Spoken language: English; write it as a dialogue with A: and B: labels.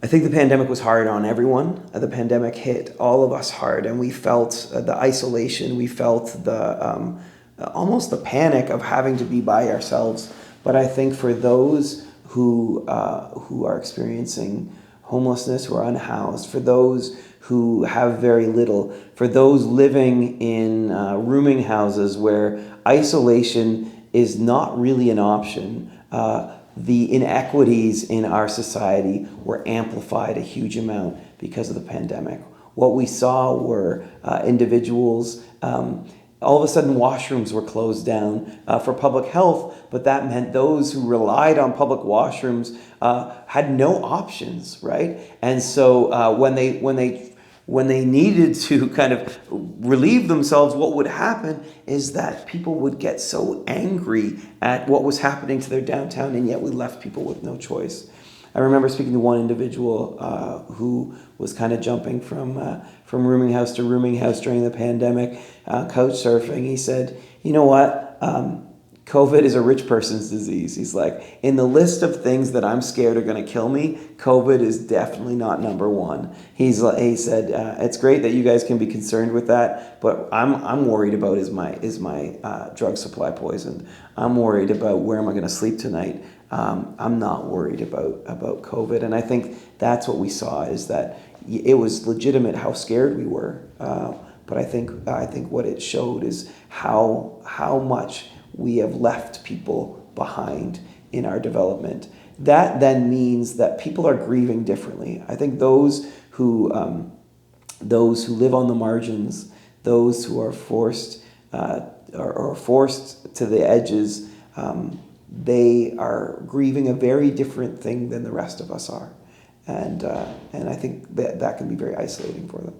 A: I think the pandemic was hard on everyone. The pandemic hit all of us hard, and we felt the isolation. We felt the almost the panic of having to be by ourselves. But I think for those who are experiencing homelessness, who are unhoused, for those who have very little, for those living in rooming houses where isolation is not really an option, the inequities in our society were amplified a huge amount because of the pandemic. What we saw were individuals, all of a sudden washrooms were closed down for public health, but that meant those who relied on public washrooms had no options, right? And so when they needed to kind of relieve themselves, what would happen is that people would get so angry at what was happening to their downtown, and yet we left people with no choice. I remember speaking to one individual who was kind of jumping from rooming house to rooming house during the pandemic, couch surfing. He said, "You know what? COVID is a rich person's disease." He's like, in the list of things that I'm scared are going to kill me, COVID is definitely not number one. He said, "It's great that you guys can be concerned with that, but I'm worried about is my drug supply poisoned? I'm worried about where am I going to sleep tonight. I'm not worried about COVID." And I think that's what we saw, is that it was legitimate how scared we were. But I think what it showed is how much we have left people behind in our development. That then means that people are grieving differently. I think those who live on the margins, those who are forced to the edges, they are grieving a very different thing than the rest of us are, and I think that can be very isolating for them.